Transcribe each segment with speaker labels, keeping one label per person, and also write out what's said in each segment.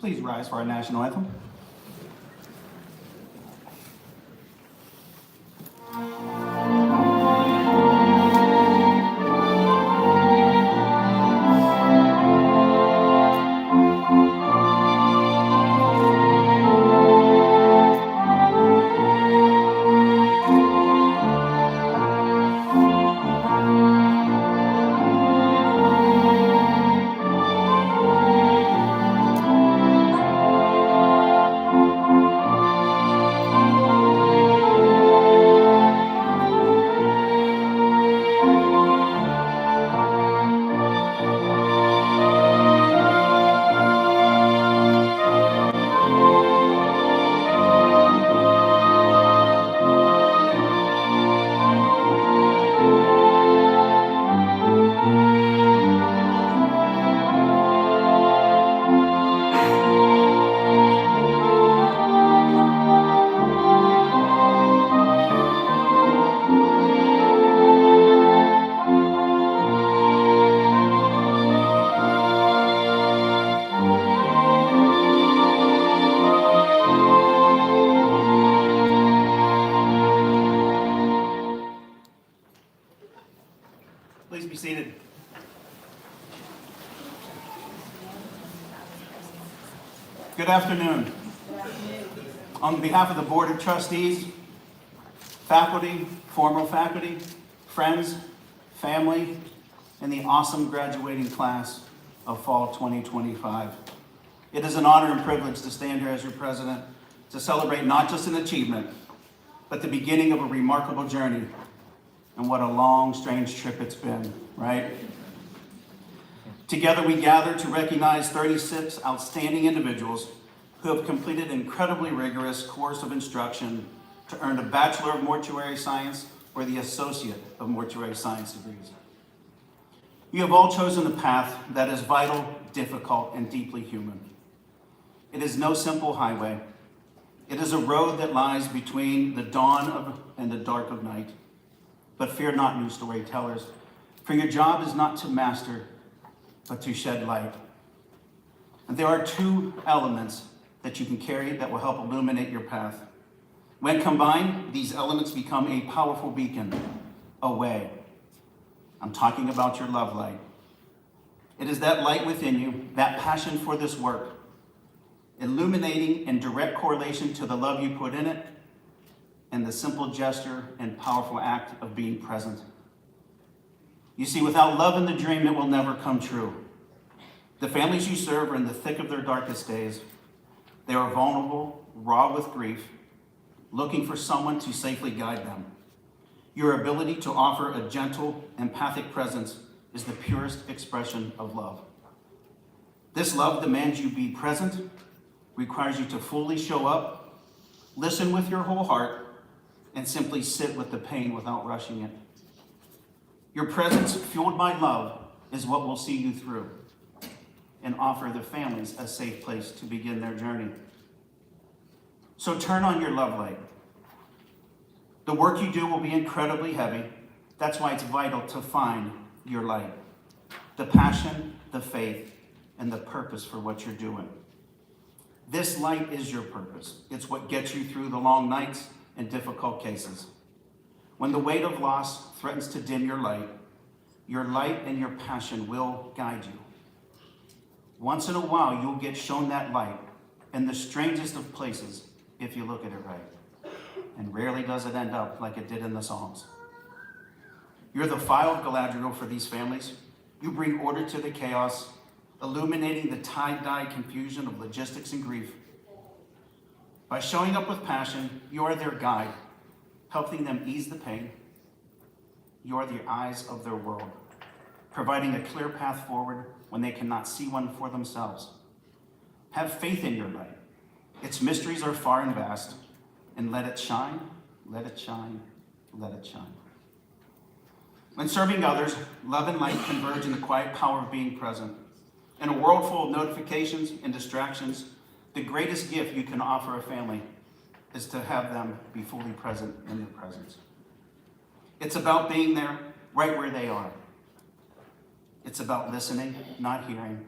Speaker 1: Please rise for our national anthem. Please be seated. Good afternoon. On behalf of the Board of Trustees, faculty, former faculty, friends, family, and the awesome graduating class of fall 2025, it is an honor and privilege to stand here as your president to celebrate not just an achievement, but the beginning of a remarkable journey. And what a long, strange trip it's been, right? Together we gather to recognize 36 outstanding individuals who have completed an incredibly rigorous course of instruction to earn a Bachelor of Mortuary Science or the Associate of Mortuary Science degrees. You have all chosen a path that is vital, difficult, and deeply human. It is no simple highway. It is a road that lies between the dawn and the dark of night. But fear not, new storytellers, for your job is not to master, but to shed light. And there are two elements that you can carry that will help illuminate your path. When combined, these elements become a powerful beacon, a way. I'm talking about your love light. It is that light within you, that passion for this work, illuminating in direct correlation to the love you put in it and the simple gesture and powerful act of being present. You see, without love in the dream, it will never come true. The families you serve are in the thick of their darkest days. They are vulnerable, raw with grief, looking for someone to safely guide them. Your ability to offer a gentle, empathic presence is the purest expression of love. This love demands you be present, requires you to fully show up, listen with your whole heart, and simply sit with the pain without rushing it. Your presence, fueled by love, is what will see you through and offer the families a safe place to begin their journey. So turn on your love light. The work you do will be incredibly heavy. That's why it's vital to find your light. The passion, the faith, and the purpose for what you're doing. This light is your purpose. It's what gets you through the long nights and difficult cases. When the weight of loss threatens to dim your light and your passion will guide you. Once in a while, you'll get shown that light in the strangest of places if you look at it right. And rarely does it end up like it did in the Psalms. You're the file of Galadriel for these families. You bring order to the chaos, illuminating the tie-dye confusion of logistics and grief. By showing up with passion, you are their guide, helping them ease the pain. You are the eyes of their world, providing a clear path forward when they cannot see one for themselves. Have faith in your light. Its mysteries are far and vast, and let it shine, let it shine, let it shine. When serving others, love and light converge in the quiet power of being present. In a world full of notifications and distractions, the greatest gift you can offer a family is to have them be fully present in your presence. It's about being there right where they are. It's about listening, not hearing.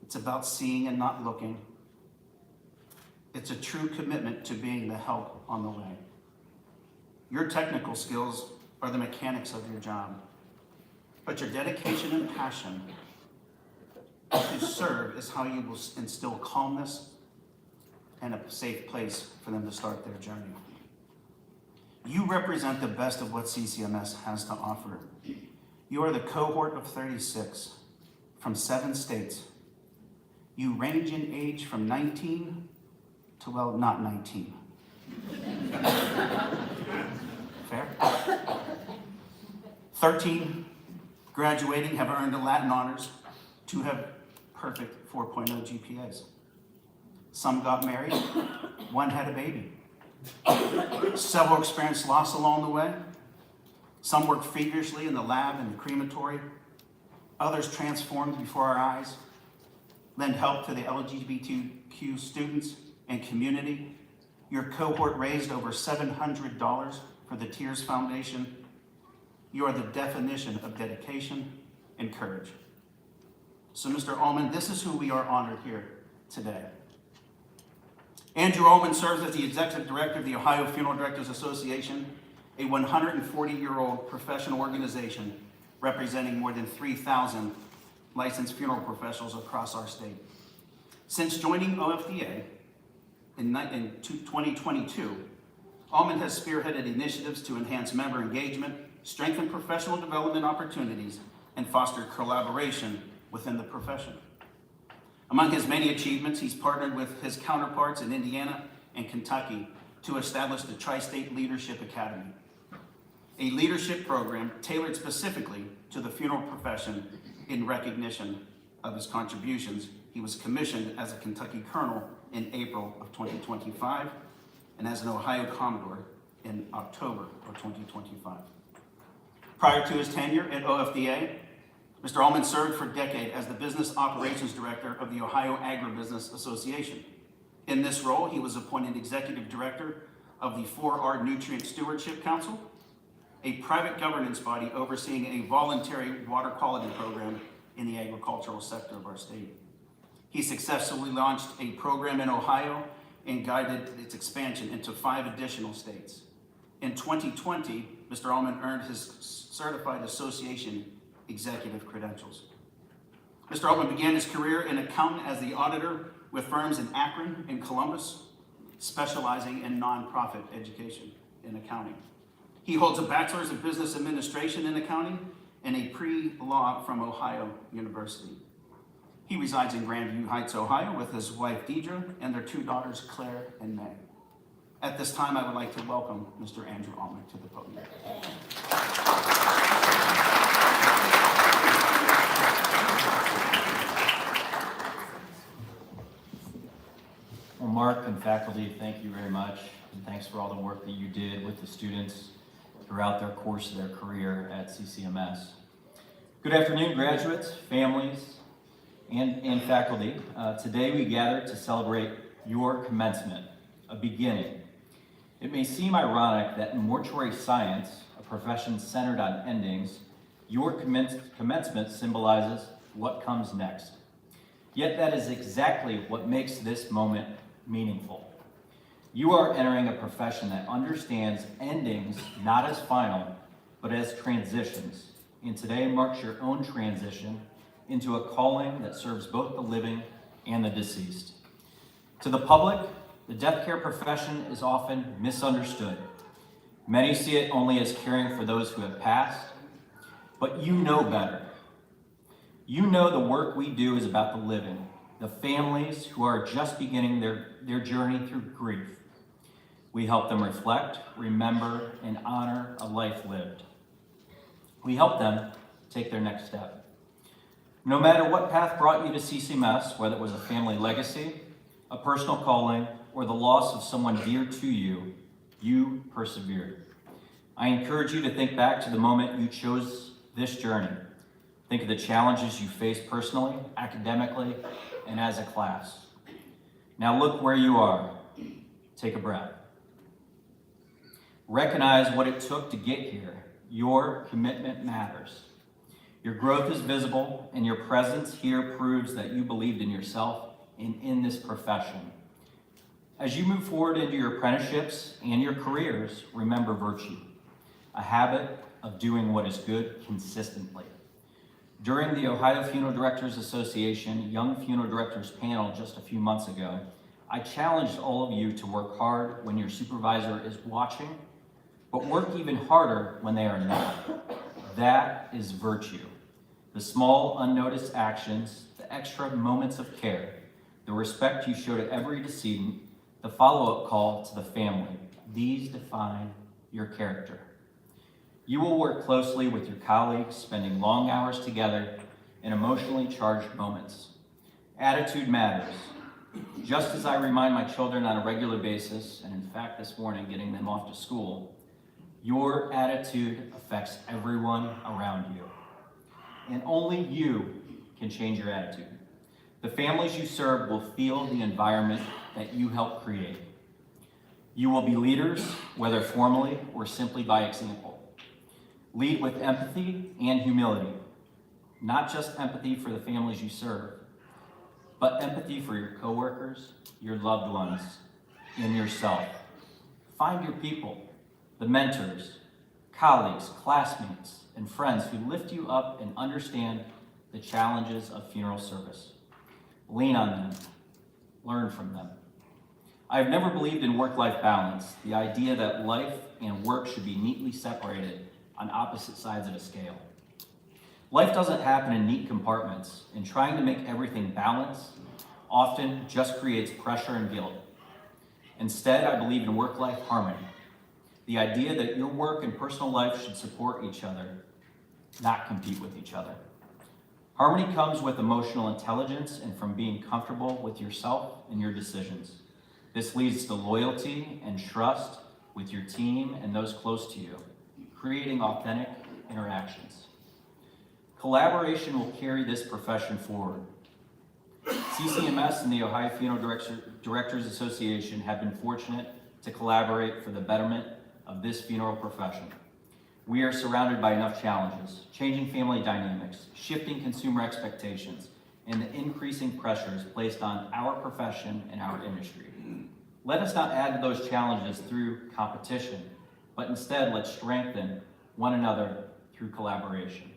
Speaker 1: It's about seeing and not looking. It's a true commitment to being the help on the way. Your technical skills are the mechanics of your job, but your dedication and passion to serve is how you will instill calmness and a safe place for them to start their journey. You represent the best of what CCMS has to offer. You are the cohort of 36 from 7 states. You range in age from 19 to, well, not 19. Fair? 13 graduating have earned the Latin honors. 2 have perfect 4.0 GPAs. Some got married. 1 had a baby. Several experienced loss along the way. Some worked feverishly in the lab and the crematory. Others transformed before our eyes, lend help to the LGBTQ students and community. Your cohort raised over $700 for the Tears Foundation. You are the definition of dedication and courage. So, Mr. Ullman, this is who we are honored here today. Andrew Ullman serves as the Executive Director of the Ohio Funeral Directors Association, a 140-year-old professional organization representing more than 3,000 licensed funeral professionals across our state. Since joining OFDA in 2022, Ullman has spearheaded initiatives to enhance member engagement, strengthen professional development opportunities, and foster collaboration within the profession. Among his many achievements, he's partnered with his counterparts in Indiana and Kentucky to establish the Tri-State Leadership Academy, a leadership program tailored specifically to the funeral profession. In recognition of his contributions, he was commissioned as a Kentucky Colonel in April of 2025 and as an Ohio Commodore in October of 2025. Prior to his tenure at OFDA, Mr. Ullman served for a decade as the Business Operations Director of the Ohio Agribusiness Association. In this role, he was appointed Executive Director of the 4R Nutrient Stewardship Council, a private governance body overseeing a voluntary water quality program in the agricultural sector of our state. He successfully launched a program in Ohio and guided its expansion into 5 additional states. In 2020, Mr. Ullman earned his Certified Association Executive credentials. Mr. Ullman began his career in accounting as the auditor with firms in Akron and Columbus, specializing in nonprofit education in accounting. He holds a Bachelor's of Business Administration in accounting and a pre-law from Ohio University. He resides in Grandview Heights, Ohio, with his wife Deidre and their 2 daughters, Claire and May. At this time, I would like to welcome Mr. Andrew Ullman to the podium.
Speaker 2: Well, Mark and faculty, thank you very much, and thanks for all the work that you did with the students throughout their course of their career at CCMS. Good afternoon, graduates, families, and faculty. Today we gather to celebrate your commencement, a beginning. It may seem ironic that in mortuary science, a profession centered on endings, your commencement symbolizes what comes next. Yet that is exactly what makes this moment meaningful. You are entering a profession that understands endings not as final, but as transitions. And today marks your own transition into a calling that serves both the living and the deceased. To the public, the death care profession is often misunderstood. Many see it only as caring for those who have passed, but you know better. You know the work we do is about the living, the families who are just beginning their journey through grief. We help them reflect, remember, and honor a life lived. We help them take their next step. No matter what path brought you to CCMS, whether it was a family legacy, a personal calling, or the loss of someone dear to you, you persevered. I encourage you to think back to the moment you chose this journey. Think of the challenges you faced personally, academically, and as a class. Now look where you are. Take a breath. Recognize what it took to get here. Your commitment matters. Your growth is visible, and your presence here proves that you believed in yourself and in this profession. As you move forward into your apprenticeships and your careers, remember virtue, a habit of doing what is good consistently. During the Ohio Funeral Directors Association Young Funeral Directors panel just a few months ago, I challenged all of you to work hard when your supervisor is watching, but work even harder when they are not. That is virtue. The small, unnoticed actions, the extra moments of care, the respect you show to every decedent, the follow-up call to the family, these define your character. You will work closely with your colleagues, spending long hours together in emotionally charged moments. Attitude matters. Just as I remind my children on a regular basis, and in fact this morning getting them off to school, your attitude affects everyone around you. And only you can change your attitude. The families you serve will feel the environment that you help create. You will be leaders, whether formally or simply by example. Lead with empathy and humility, not just empathy for the families you serve, but empathy for your coworkers, your loved ones, and yourself. Find your people, the mentors, colleagues, classmates, and friends who lift you up and understand the challenges of funeral service. Lean on them, learn from them. I have never believed in work-life balance, the idea that life and work should be neatly separated on opposite sides of a scale. Life doesn't happen in neat compartments, and trying to make everything balance often just creates pressure and guilt. Instead, I believe in work-life harmony, the idea that your work and personal life should support each other, not compete with each other. Harmony comes with emotional intelligence and from being comfortable with yourself and your decisions. This leads to loyalty and trust with your team and those close to you, creating authentic interactions. Collaboration will carry this profession forward. CCMS and the Ohio Funeral Directors Association have been fortunate to collaborate for the betterment of this funeral profession. We are surrounded by enough challenges, changing family dynamics, shifting consumer expectations, and the increasing pressures placed on our profession and our industry. Let us not add to those challenges through competition, but instead let's strengthen one another through collaboration.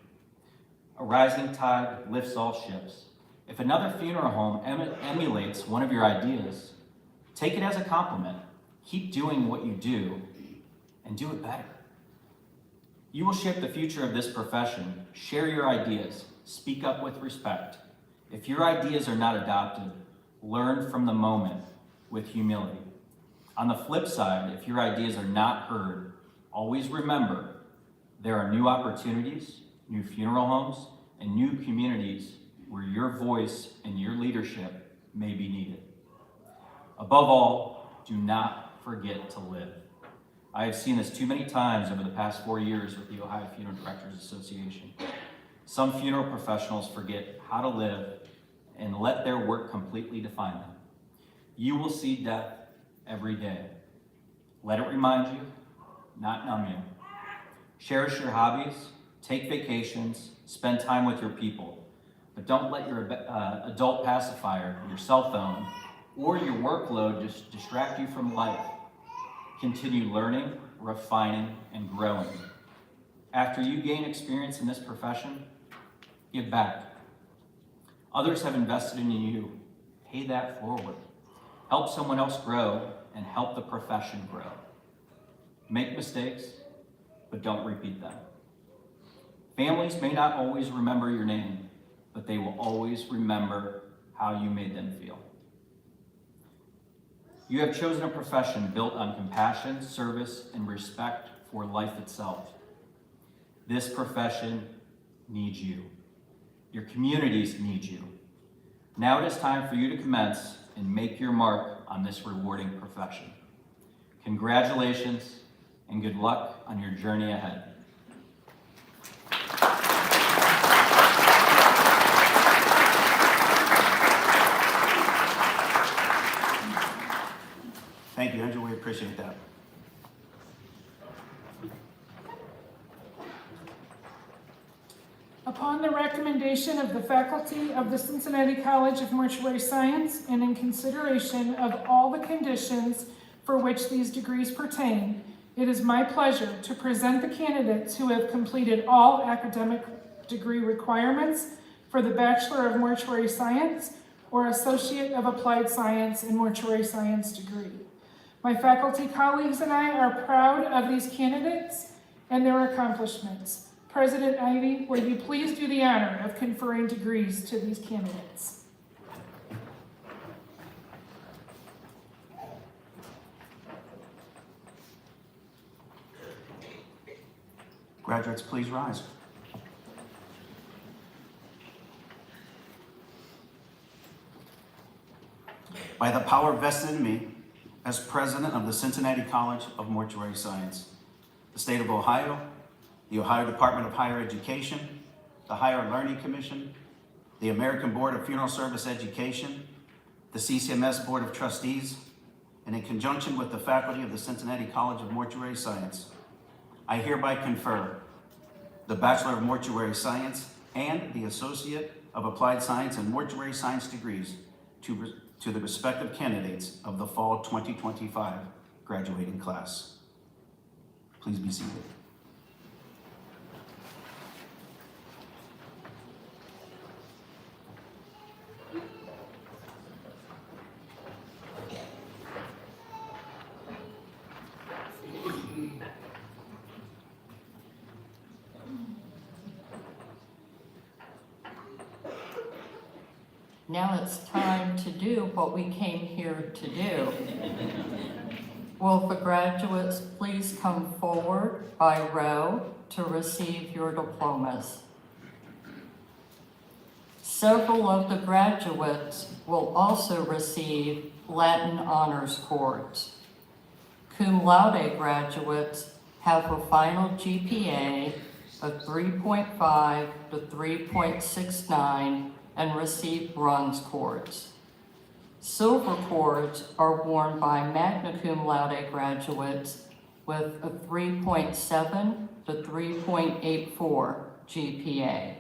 Speaker 2: A rising tide lifts all ships. If another funeral home emulates one of your ideas, take it as a compliment. Keep doing what you do and do it better. You will shape the future of this profession. Share your ideas. Speak up with respect. If your ideas are not adopted, learn from the moment with humility. On the flip side, if your ideas are not heard, always remember there are new opportunities, new funeral homes, and new communities where your voice and your leadership may be needed. Above all, do not forget to live. I have seen this too many times over the past 4 years with the Ohio Funeral Directors Association. Some funeral professionals forget how to live and let their work completely define them. You will see death every day. Let it remind you, not numb you. Cherish your hobbies, take vacations, spend time with your people, but don't let your adult pacifier, your cell phone, or your workload just distract you from life. Continue learning, refining, and growing. After you gain experience in this profession, give back. Others have invested in you. Pay that forward. Help someone else grow and help the profession grow. Make mistakes, but don't repeat them. Families may not always remember your name, but they will always remember how you made them feel. You have chosen a profession built on compassion, service, and respect for life itself. This profession needs you. Your communities need you. Now it is time for you to commence and make your mark on this rewarding profession. Congratulations and good luck on your journey ahead.
Speaker 1: Thank you, Andrew. We appreciate that.
Speaker 3: Upon the recommendation of the faculty of the Cincinnati College of Mortuary Science and in consideration of all the conditions for which these degrees pertain, it is my pleasure to present the candidates who have completed all academic degree requirements for the Bachelor of Mortuary Science or Associate of Applied Science in Mortuary Science degree. My faculty colleagues and I are proud of these candidates and their accomplishments. President Ivey, will you please do the honor of conferring degrees to these candidates?
Speaker 1: Graduates, please rise. By the power vested in me as president of the Cincinnati College of Mortuary Science, the state of Ohio, the Ohio Department of Higher Education, the Higher Learning Commission, the American Board of Funeral Service Education, the CCMS Board of Trustees, and in conjunction with the faculty of the Cincinnati College of Mortuary Science, I hereby confer the Bachelor of Mortuary Science and the Associate of Applied Science and Mortuary Science degrees to the respective candidates of the fall 2025 graduating class. Please be seated.
Speaker 4: Now it's time to do what we came here to do. Will the graduates please come forward by row to receive your diplomas? Several of the graduates will also receive Latin honors cords. Cum laude graduates have a final GPA a 3.5 to 3.69 and received bronze cords. Silver cords are worn by magna cum laude graduates with a 3.7 to 3.84 GPA,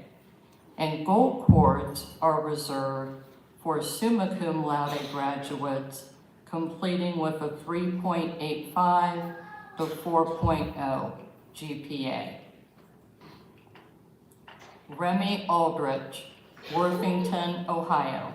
Speaker 4: and gold cords are reserved for summa cum laude graduates completing with a 3.85 to 4.0 GPA. Remy Aldrich, Worthington, Ohio.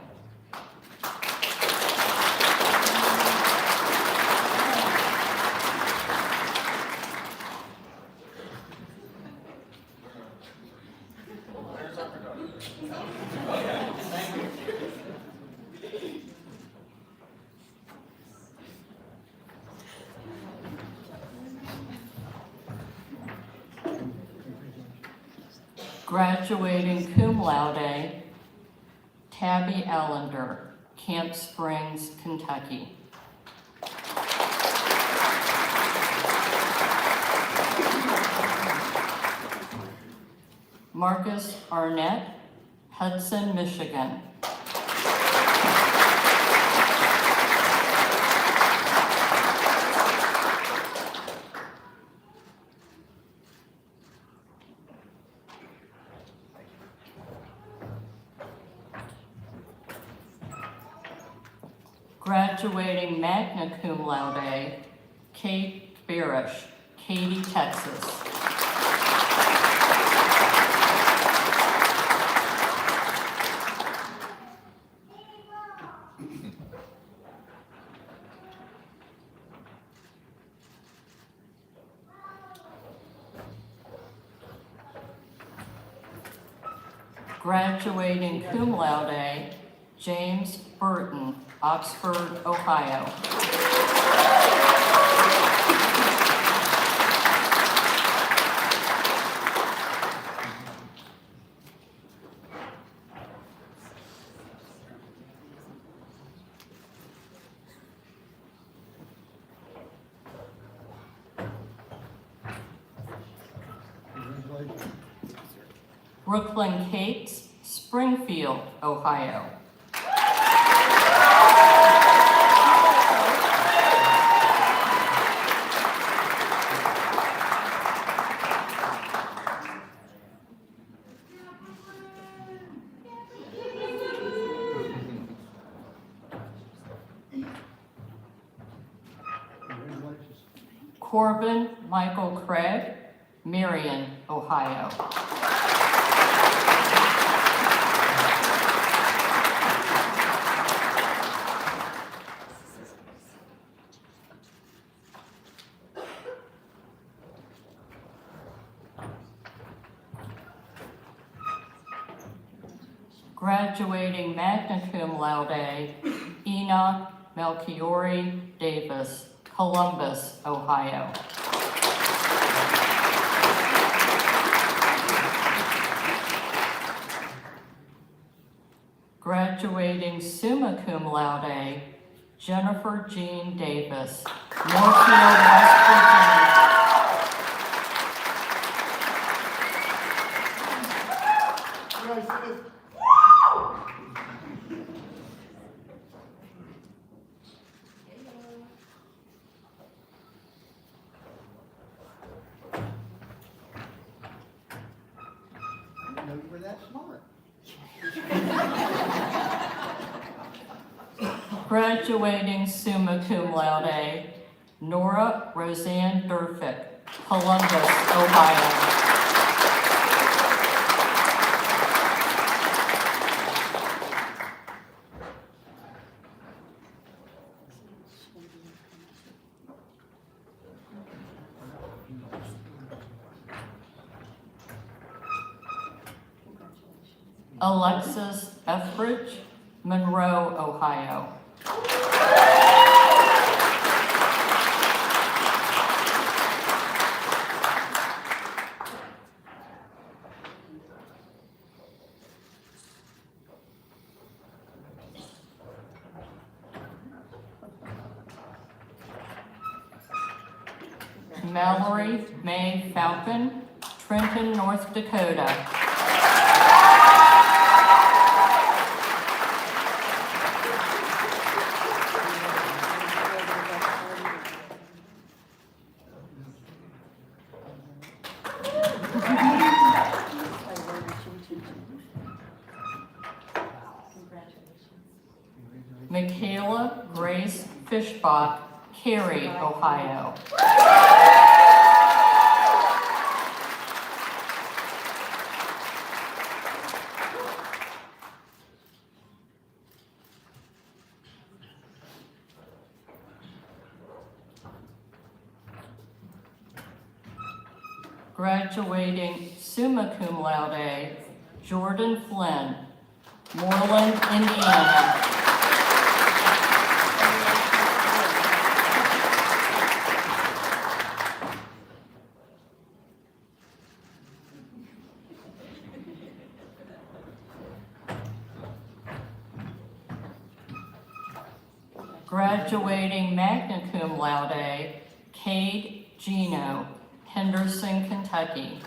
Speaker 4: Graduating cum laude, Tabby Allender, Camp Springs, Kentucky. Marcus Arnett, Hudson, Michigan. Graduating magna cum laude, Kate Barish, Katy, Texas. Graduating cum laude, James Burton, Oxford, Ohio. Brooklyn Cates, Springfield, Ohio. Corbin Michael Craig, Marion, Ohio. Graduating magna cum laude, Enoch Melchiori Davis, Columbus, Ohio. Graduating summa cum laude, Jennifer Jean Davis, Moorfield, West Virginia.
Speaker 5: You were that smart.
Speaker 4: Graduating summa cum laude, Nora Roseanne Durfick, Columbus, Ohio. Alexis Etheridge, Monroe, Ohio. Mallory May Falcon, Trenton, North Dakota. Michaela Grace Fishbach, Cary, Ohio. Graduating summa cum laude, Jordan Flynn, Moreland, Indiana. Graduating magna cum laude, Cade Gino, Henderson, Kentucky.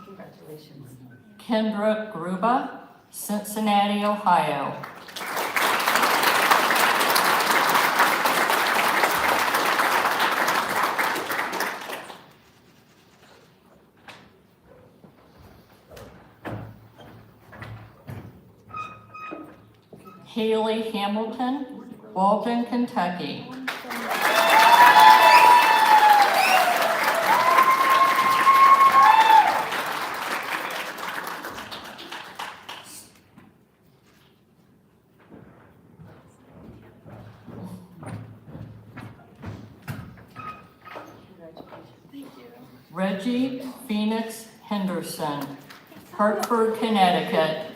Speaker 5: Congratulations.
Speaker 4: Kendra Gruba, Cincinnati, Ohio. Haley Hamilton, Walton, Kentucky. Reggie Phoenix Henderson, Hartford, Connecticut.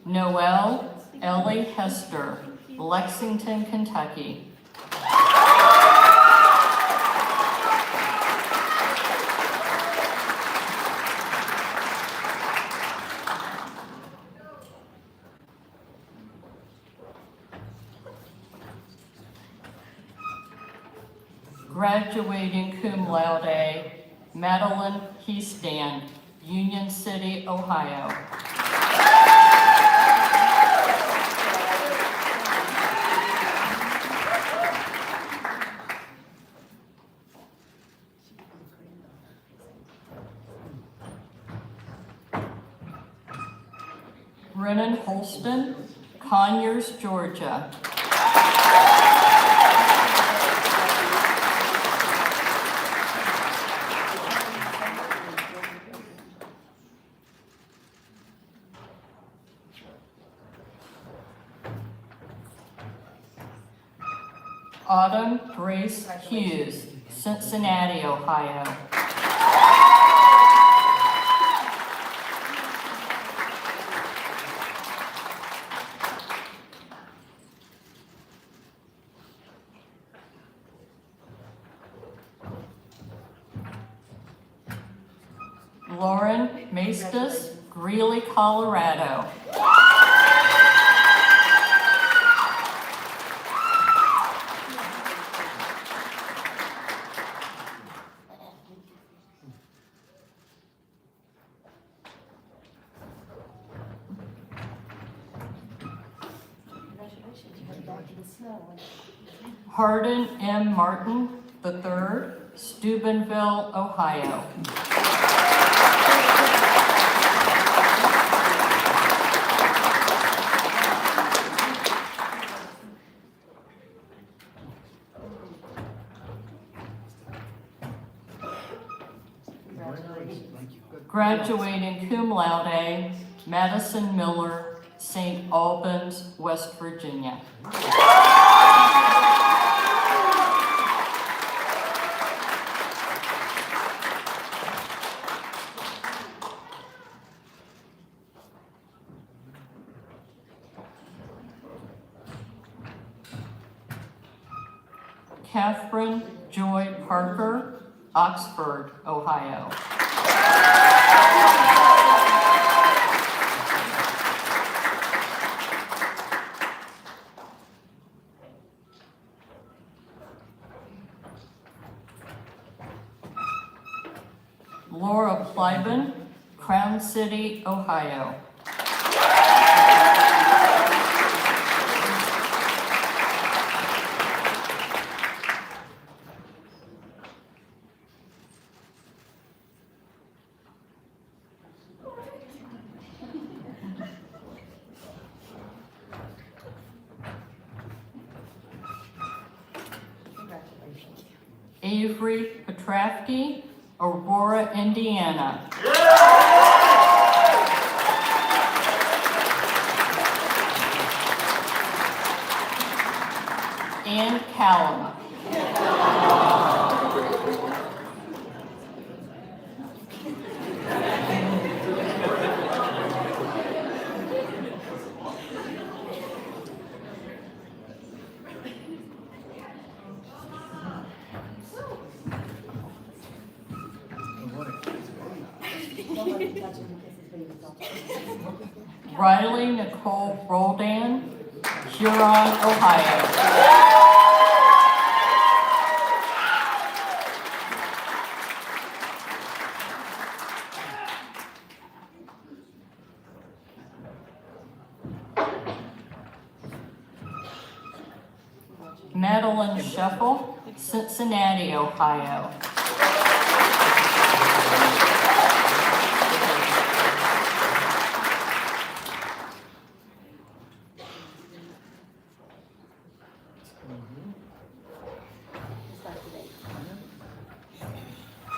Speaker 4: Noelle Ellie Hester, Lexington, Kentucky. Graduating cum laude, Madeline Heastand, Union City, Ohio. Brennan Holston, Conyers, Georgia. Autumn Grace Hughes, Cincinnati, Ohio. Lauren Maestas, Greeley, Colorado. Hardin M. Martin III, Steubenville, Ohio. Graduating cum laude, Madison Miller, St. Albans, West Virginia. Catherine Joy Parker, Oxford, Ohio. Laura Plyben, Crown City, Ohio.
Speaker 5: Congratulations.
Speaker 4: Avery Petrafke, Aurora, Indiana. Ann Callum. Riley Nicole Roldan, Huron, Ohio. Madeline Sheffel, Cincinnati, Ohio.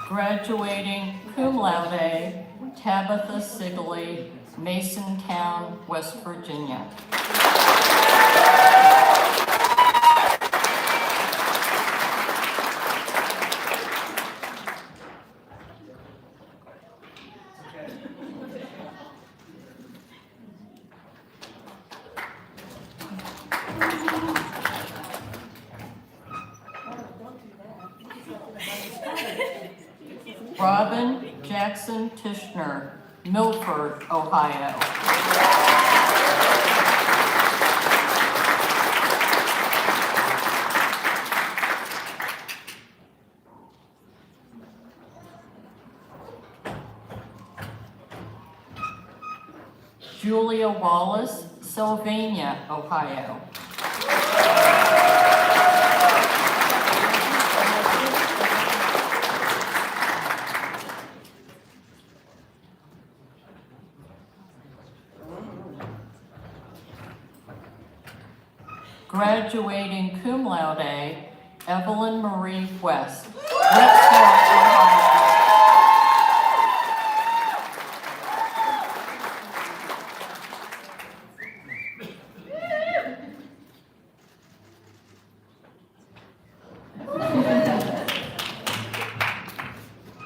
Speaker 4: Graduating cum laude, Tabitha Sigley, Masontown, West Virginia. Robin Jackson Tishner, Milford, Ohio. Julia Wallace, Sylvania, Ohio. Graduating cum laude, Evelyn Marie West, Westmore, Ohio.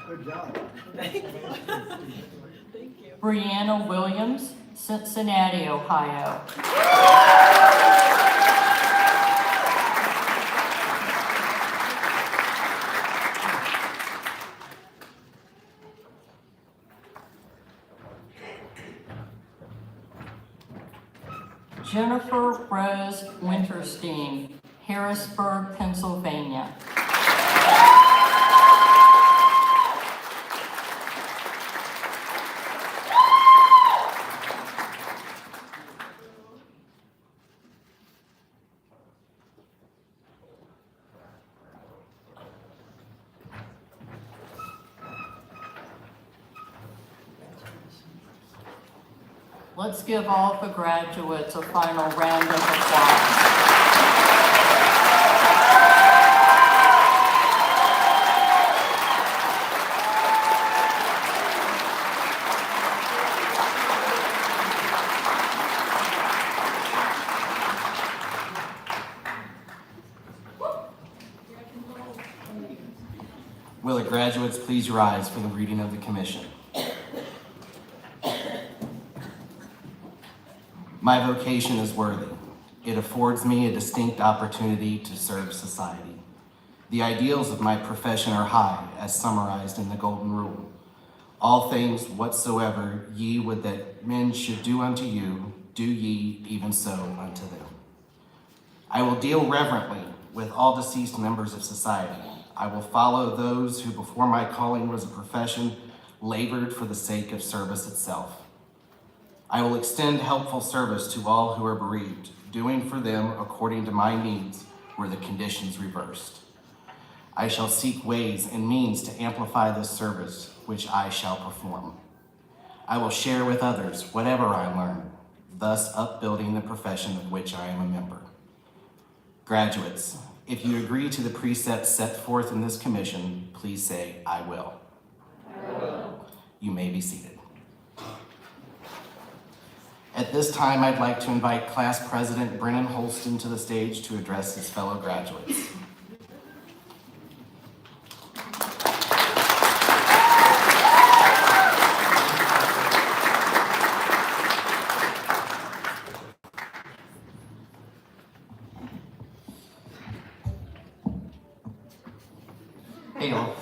Speaker 5: Good job.
Speaker 4: Brianna Williams, Cincinnati, Ohio. Jennifer Rose Winterstein, Harrisburg, Pennsylvania. Let's give all the graduates a final round of applause.
Speaker 6: Will the graduates please rise for the reading of the commission? My vocation is worthy. It affords me a distinct opportunity to serve society. The ideals of my profession are high, as summarized in the Golden Rule. All things whatsoever ye would that men should do unto you, do ye even so unto them. I will deal reverently with all deceased members of society. I will follow those who before my calling was a profession labored for the sake of service itself. I will extend helpful service to all who are bereaved, doing for them according to my needs were the conditions reversed. I shall seek ways and means to amplify this service, which I shall perform. I will share with others whatever I learn, thus upbuilding the profession of which I am a member. Graduates, if you agree to the precepts set forth in this commission, please say, I will. I will. You may be seated. At this time, I'd like to invite Class President Brennan Holston to the stage to address his fellow graduates.
Speaker 7: Hey all.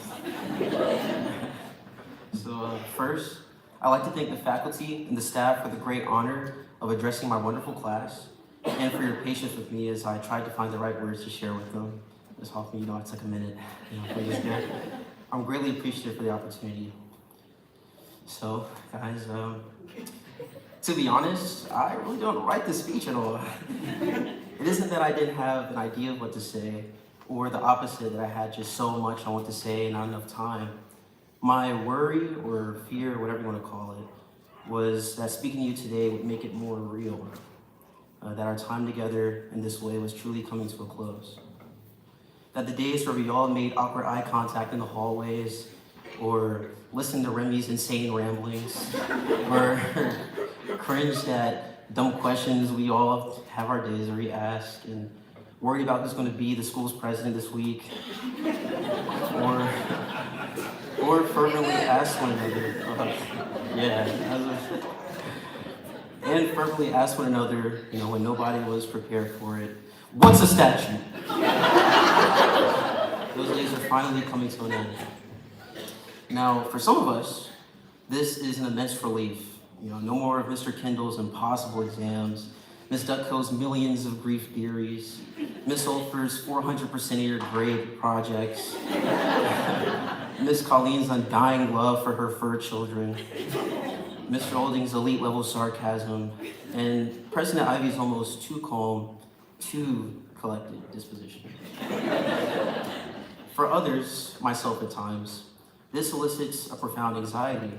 Speaker 7: First, I'd like to thank the faculty and the staff for the great honor of addressing my wonderful class and for your patience with me as I tried to find the right words to share with them. Ms. Hoffman, it took a minute. I'm greatly appreciative for the opportunity. So, guys, to be honest, I really don't write this speech at all. It isn't that I didn't have an idea of what to say, or the opposite, that I had just so much I want to say and not enough time. My worry or fear, whatever you want to call it, was that speaking to you today would make it more real, that our time together in this way was truly coming to a close. That the days where we all made awkward eye contact in the hallways, or listened to Remy's insane ramblings, or cringed at dumb questions we all have our days where we ask, and worried about who's going to be the school's president this week, or fervently ask one another, and fervently ask one another, when nobody was prepared for it, what's a statute? Those days are finally coming to an end. Now, for some of us, this is an immense relief. No more of Mr. Kendall's impossible exams, Ms. Ducko's millions of grief theories, Ms. Olfer's 400% of your grade projects, Ms. Colleen's undying love for her fur children, Mr. Olding's elite level sarcasm, and President Ivy's almost too calm, too collected disposition. For others, myself at times, this elicits a profound anxiety.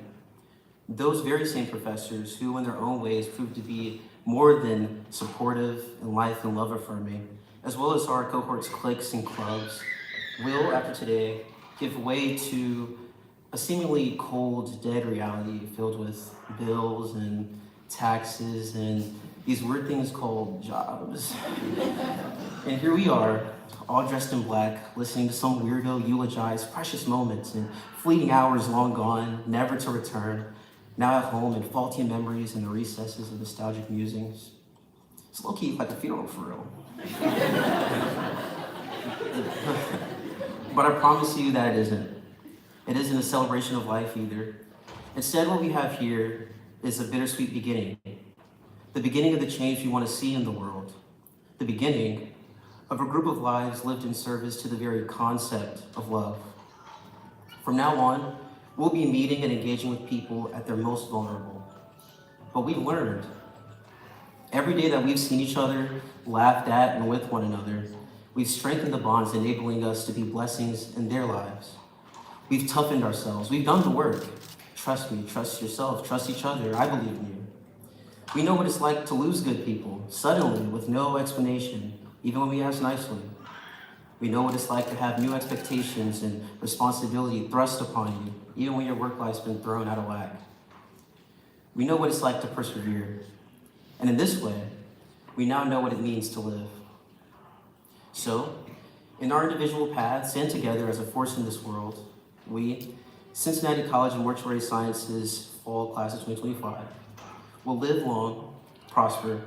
Speaker 7: Those very same professors who in their own ways proved to be more than supportive in life and love affirming, as well as our cohort's cliques and clubs, will, after today, give way to a seemingly cold, dead reality filled with bills and taxes and these weird things called jobs. And here we are, all dressed in black, listening to some weirdo eulogize precious moments and fleeting hours long gone, never to return, now at home in faulty memories in the recesses of nostalgic musings. It's low-key like a funeral for real. But I promise you that it isn't. It isn't a celebration of life either. Instead, what we have here is a bittersweet beginning. The beginning of the change we want to see in the world. The beginning of a group of lives lived in service to the very concept of love. From now on, we'll be meeting and engaging with people at their most vulnerable. But we've learned. Every day that we've seen each other, laughed at and with one another, we've strengthened the bonds enabling us to be blessings in their lives. We've toughened ourselves. We've done the work. Trust me, trust yourself, trust each other. I believe in you. We know what it's like to lose good people, suddenly, with no explanation, even when we ask nicely. We know what it's like to have new expectations and responsibility thrust upon you, even when your work life's been thrown out of whack. We know what it's like to persevere. And in this way, we now know what it means to live. So, in our individual paths and together as a force in this world, we, Cincinnati College of Mortuary Sciences Fall Class of 2025, will live long, prosper,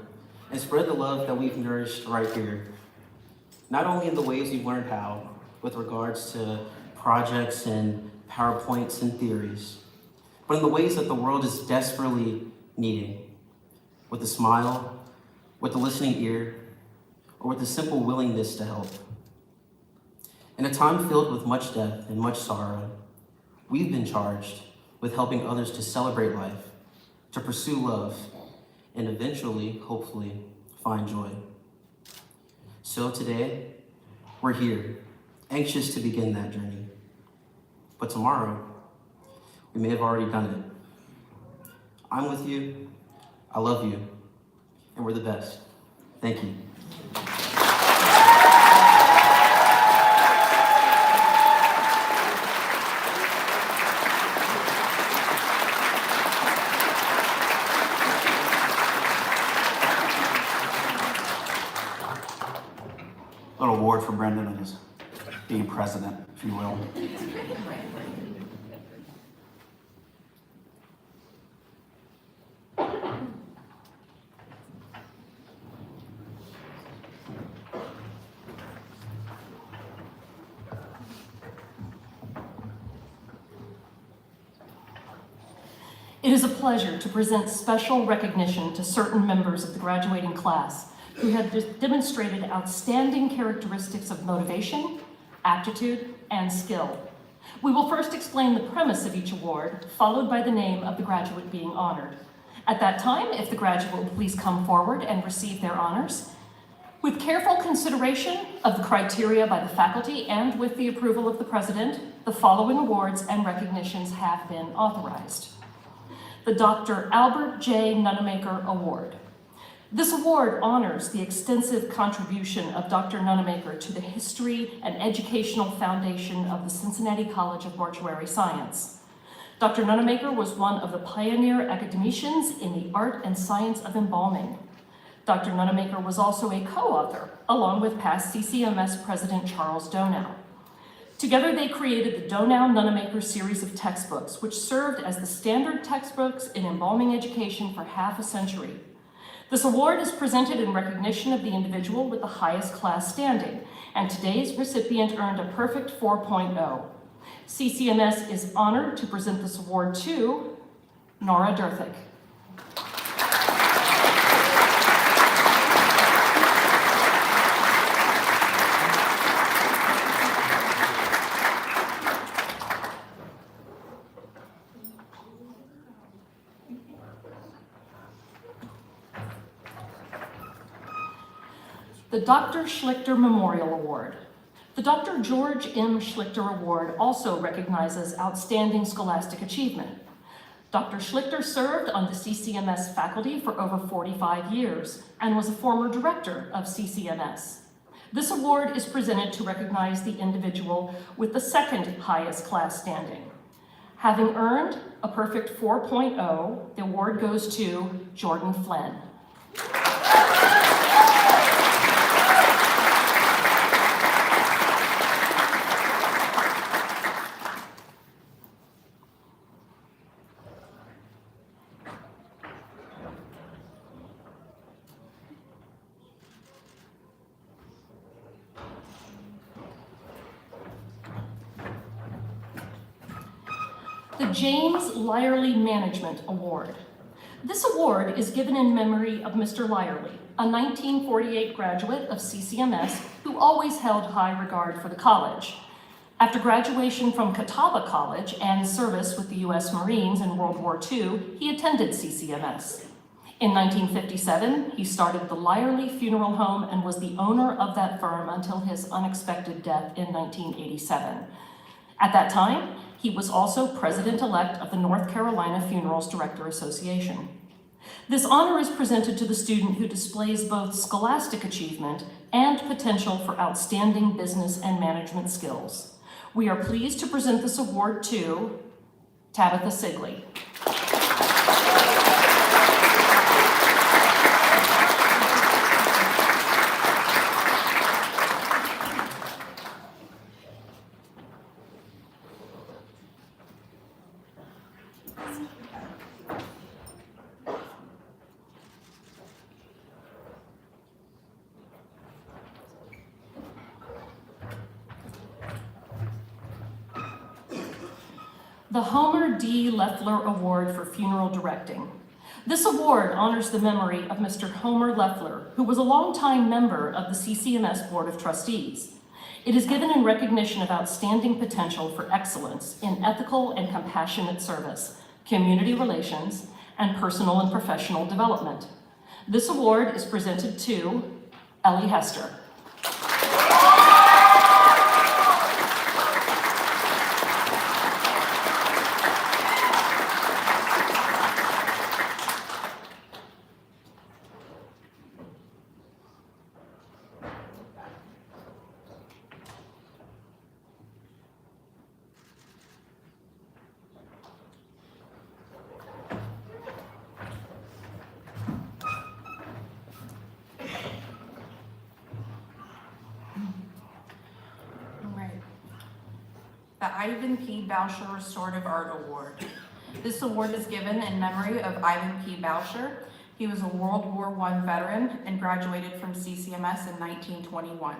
Speaker 7: and spread the love that we've nourished right here. Not only in the ways we've learned how, with regards to projects and PowerPoints and theories, but in the ways that the world is desperately needing, with a smile, with a listening ear, or with a simple willingness to help. In a time filled with much death and much sorrow, we've been charged with helping others to celebrate life, to pursue love, and eventually, hopefully, find joy. So today, we're here, anxious to begin that journey. But tomorrow, we may have already done it. I'm with you, I love you, and we're the best. Thank you.
Speaker 1: Little award for Brendan and his being president, if you will.
Speaker 8: It is a pleasure to present special recognition to certain members of the graduating class who have demonstrated outstanding characteristics of motivation, aptitude, and skill. We will first explain the premise of each award, followed by the name of the graduate being honored. At that time, if the graduate will please come forward and receive their honors. With careful consideration of the criteria by the faculty and with the approval of the president, the following awards and recognitions have been authorized. The Dr. Albert J. Nunemaker Award. This award honors the extensive contribution of Dr. Nunemaker to the history and educational foundation of the Cincinnati College of Mortuary Science. Dr. Nunemaker was one of the pioneer academicians in the art and science of embalming. Dr. Nunemaker was also a co-author, along with past CCMS President Charles Donow. Together, they created the Donow-Nunemaker series of textbooks, which served as the standard textbooks in embalming education for half a century. This award is presented in recognition of the individual with the highest class standing, and today's recipient earned a perfect 4.0. CCMS is honored to present this award to Nora Durthick. The Dr. Schlichter Memorial Award. The Dr. George M. Schlichter Award also recognizes outstanding scholastic achievement. Dr. Schlichter served on the CCMS faculty for over 45 years and was a former director of CCMS. This award is presented to recognize the individual with the second highest class standing. Having earned a perfect 4.0, the award goes to Jordan Flynn. The James Lyerly Management Award. This award is given in memory of Mr. Lyerly, a 1948 graduate of CCMS who always held high regard for the college. After graduation from Catawba College and service with the U.S. Marines in World War II, he attended CCMS. In 1957, he started the Lyerly Funeral Home and was the owner of that firm until his unexpected death in 1987. At that time, he was also president-elect of the North Carolina Funerals Director Association. This honor is presented to the student who displays both scholastic achievement and potential for outstanding business and management skills. We are pleased to present this award to Tabitha Sigley. the Homer D. Leffler Award for Funeral Directing. This award honors the memory of Mr. Homer Leffler, who was a longtime member of the CCMS Board of Trustees. It is given in recognition of outstanding potential for excellence in ethical and compassionate service, community relations, and personal and professional development. This award is presented to Ellie Hester.
Speaker 9: The Ivan P. Boucher Restorative Art Award. This award is given in memory of Ivan P. Boucher. He was a World War I veteran and graduated from CCMS in 1921.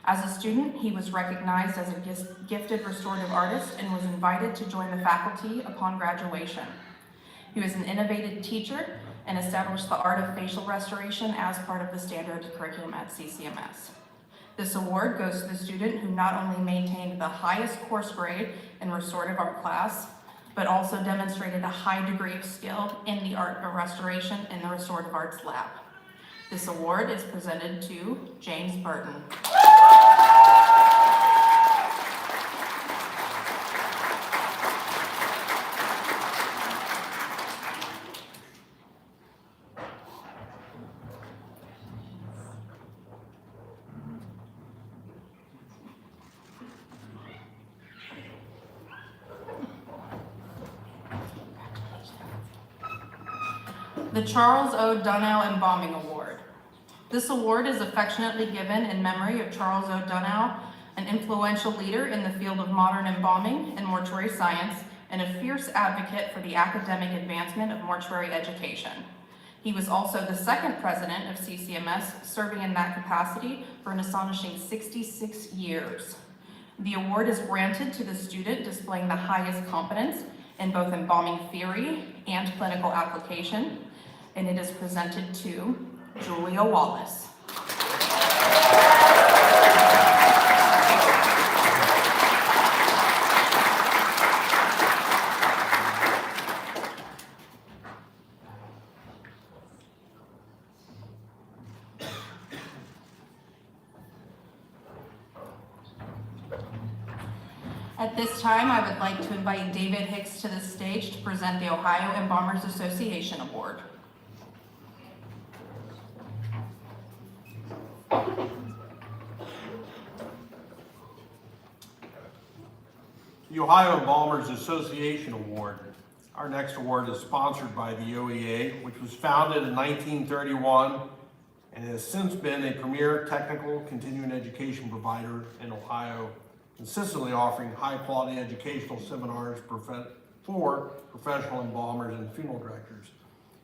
Speaker 9: As a student, he was recognized as a gifted restorative artist and was invited to join the faculty upon graduation. He was an innovative teacher and established the art of facial restoration as part of the standard curriculum at CCMS. This award goes to the student who not only maintained the highest course grade in restorative art class, but also demonstrated a high degree of skill in the art of restoration in the restorative arts lab. This award is presented to James Burton. The Charles O. Dunnell Embalming Award. This award is affectionately given in memory of Charles O. Dunnell, an influential leader in the field of modern embalming and mortuary science, and a fierce advocate for the academic advancement of mortuary education. He was also the second president of CCMS, serving in that capacity for an astonishing 66 years. The award is granted to the student displaying the highest competence in both embalming theory and clinical application, and it is presented to Julia Wallace. At this time, I would like to invite David Hicks to the stage to present the Ohio Embalmers Association Award.
Speaker 10: The Ohio Embalmers Association Award. Our next award is sponsored by the OEA, which was founded in 1931 and has since been a premier technical continuing education provider in Ohio, consistently offering high-quality educational seminars for professional embalmers and funeral directors.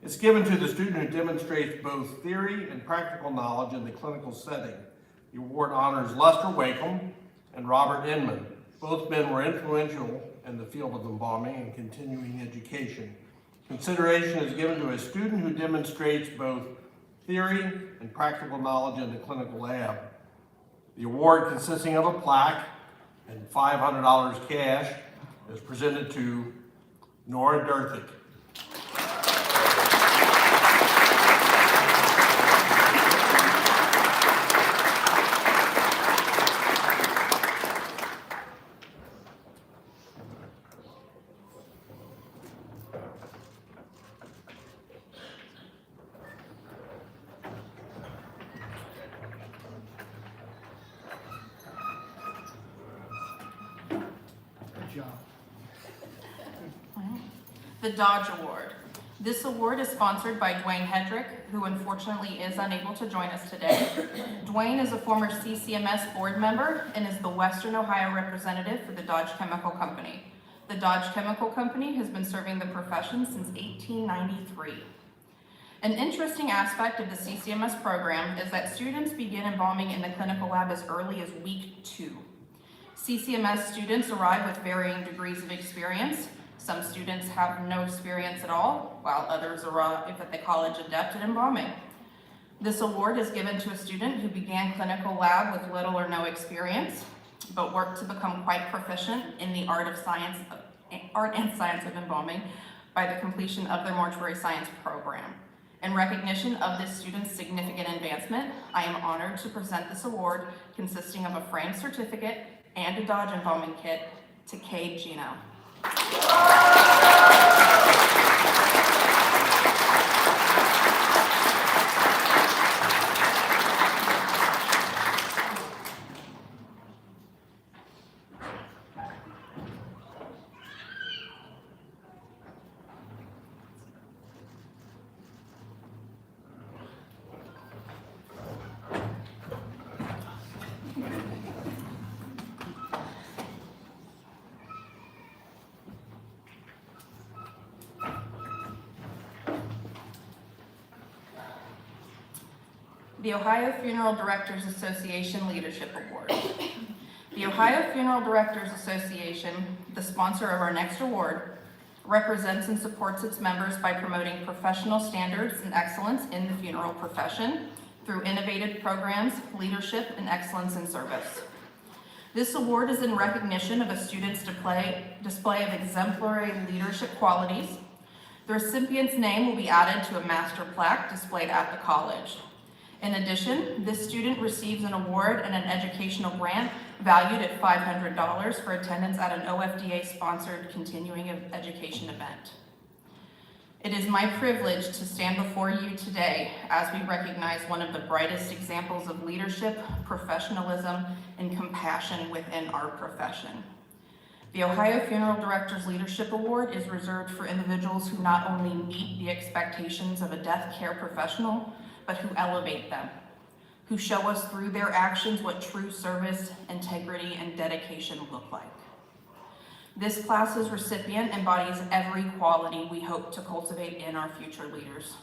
Speaker 10: It's given to the student who demonstrates both theory and practical knowledge in the clinical setting. The award honors Lester Wakeham and Robert Inman. Both men were influential in the field of embalming and continuing education. Consideration is given to a student who demonstrates both theory and practical knowledge in the clinical lab. The award, consisting of a plaque and $500 cash, is presented to Nora Durthick.
Speaker 5: Good job.
Speaker 9: The Dodge Award. This award is sponsored by Dwayne Hedrick, who unfortunately is unable to join us today. Dwayne is a former CCMS board member and is the Western Ohio representative for the Dodge Chemical Company. The Dodge Chemical Company has been serving the profession since 1893. An interesting aspect of the CCMS program is that students begin embalming in the clinical lab as early as week 2. CCMS students arrive with varying degrees of experience. Some students have no experience at all, while others arrive at the college adept at embalming. This award is given to a student who began clinical lab with little or no experience, but worked to become quite proficient in the art and science of embalming by the completion of their mortuary science program. In recognition of this student's significant advancement, I am honored to present this award consisting of a framed certificate and a Dodge embalming kit to Cade Gino. The Ohio Funeral Directors Association Leadership Award. The Ohio Funeral Directors Association, the sponsor of our next award, represents and supports its members by promoting professional standards and excellence in the funeral profession through innovative programs, leadership, and excellence in service. This award is in recognition of a student's display of exemplary leadership qualities. The recipient's name will be added to a master plaque displayed at the college. In addition, this student receives an award and an educational grant valued at $500 for attendance at an OFDA-sponsored continuing education event. It is my privilege to stand before you today as we recognize one of the brightest examples of leadership, professionalism, and compassion within our profession. The Ohio Funeral Directors Leadership Award is reserved for individuals who not only meet the expectations of a death care professional, but who elevate them, who show us through their actions what true service, integrity, and dedication look like. This class's recipient embodies every quality we hope to cultivate in our future leaders.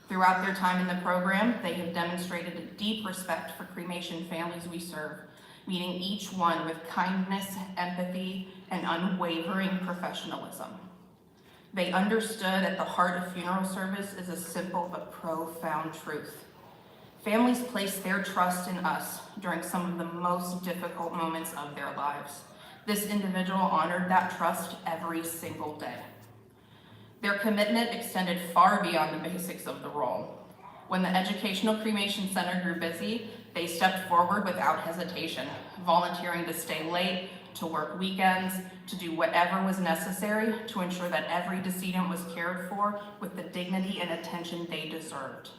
Speaker 9: Throughout their time in the program, they have demonstrated a deep respect for cremation families we serve, meeting each one with kindness, empathy, and unwavering professionalism. They understood at the heart of funeral service is a simple but profound truth. Families place their trust in us during some of the most difficult moments of their lives. This individual honored that trust every single day. Their commitment extended far beyond the basics of the role. When the Educational Cremation Center grew busy, they stepped forward without hesitation, volunteering to stay late, to work weekends, to do whatever was necessary to ensure that every decedent was cared for with the dignity and attention they deserved.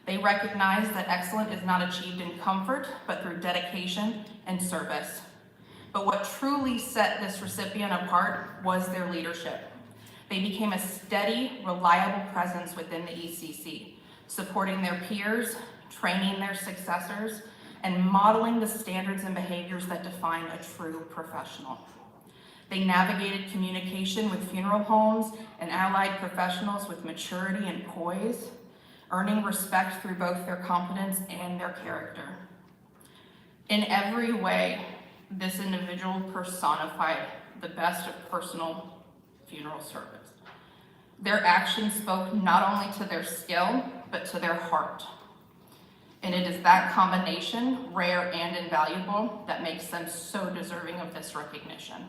Speaker 9: They recognized that excellence is not achieved in comfort, but through dedication and service. But what truly set this recipient apart was their leadership. They became a steady, reliable presence within the ECC, supporting their peers, training their successors, and modeling the standards and behaviors that define a true professional. They navigated communication with funeral homes and allied professionals with maturity and poise, earning respect through both their competence and their character. In every way, this individual personified the best of personal funeral service. Their actions spoke not only to their skill, but to their heart. And it is that combination, rare and invaluable, that makes them so deserving of this recognition.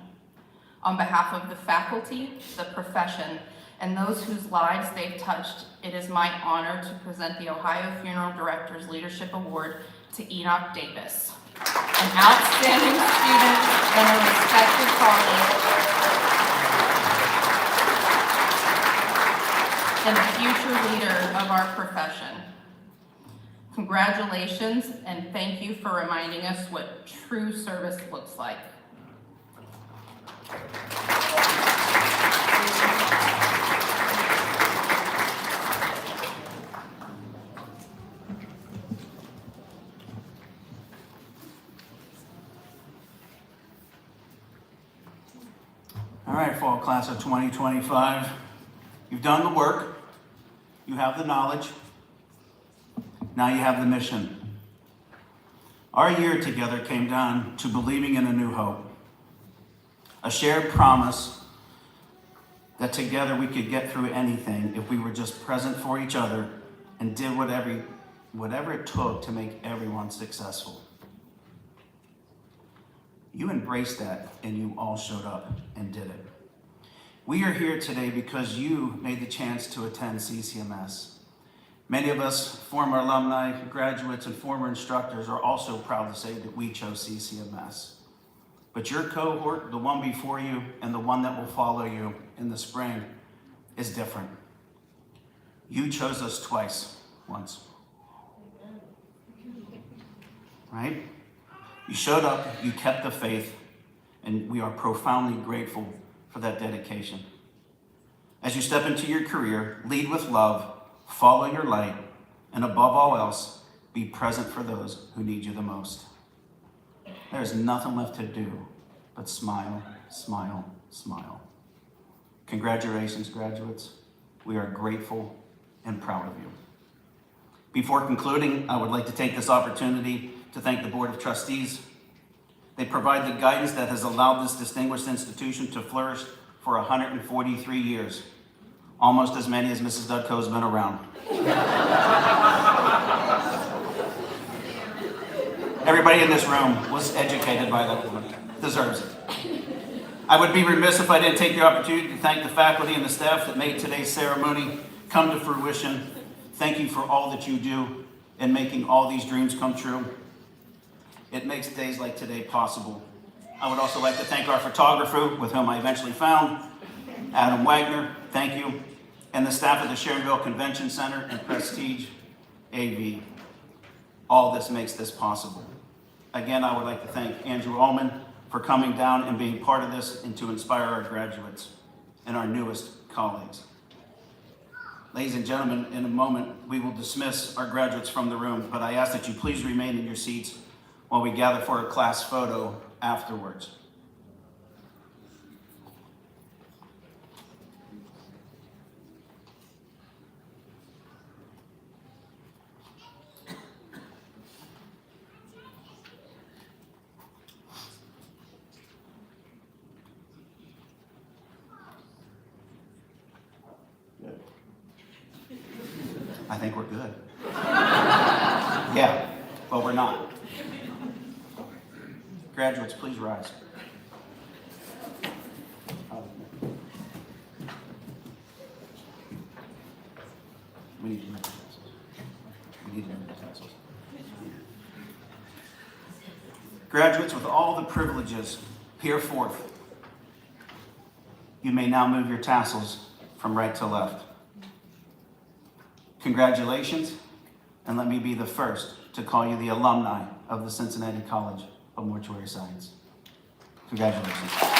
Speaker 9: On behalf of the faculty, the profession, and those whose lives they've touched, it is my honor to present the Ohio Funeral Directors Leadership Award to Enoch Davis, an outstanding student and a respected colleague, and a future leader of our profession. Congratulations, and thank you for reminding us what true service looks like.
Speaker 1: All right, fall class of 2025. You've done the work. You have the knowledge. Now you have the mission. Our year together came down to believing in a new hope, a shared promise that together we could get through anything if we were just present for each other and did whatever it took to make everyone successful. You embraced that and you all showed up and did it. We are here today because you made the chance to attend CCMS. Many of us, former alumni, graduates, and former instructors are also proud to say that we chose CCMS. But your cohort, the one before you and the one that will follow you in the spring, is different. You chose us twice, once. Right? You showed up, you kept the faith, and we are profoundly grateful for that dedication. As you step into your career, lead with love, follow your light, and above all else, be present for those who need you the most. There's nothing left to do but smile, smile, smile. Congratulations, graduates. We are grateful and proud of you. Before concluding, I would like to take this opportunity to thank the Board of Trustees. They provide the guidance that has allowed this distinguished institution to flourish for 143 years, almost as many as Mrs. Dudko has been around. Everybody in this room was educated by that woman, deserves it. I would be remiss if I didn't take the opportunity to thank the faculty and the staff that made today's ceremony come to fruition. Thank you for all that you do in making all these dreams come true. It makes days like today possible. I would also like to thank our photographer, with whom I eventually found, Adam Wagner, thank you, and the staff of the Sharonville Convention Center and Prestige AV. All this makes this possible. Again, I would like to thank Andrew Ullman for coming down and being part of this and to inspire our graduates and our newest colleagues. Ladies and gentlemen, in a moment, we will dismiss our graduates from the room, but I ask that you please remain in your seats while we gather for a class photo afterwards. I think we're good. Yeah, but we're not. Graduates, please rise. We need to make the tassels. We need to make the tassels. Graduates, with all the privileges, peer forth. You may now move your tassels from right to left. Congratulations, and let me be the first to call you the alumni of the Cincinnati College of Mortuary Science. Congratulations.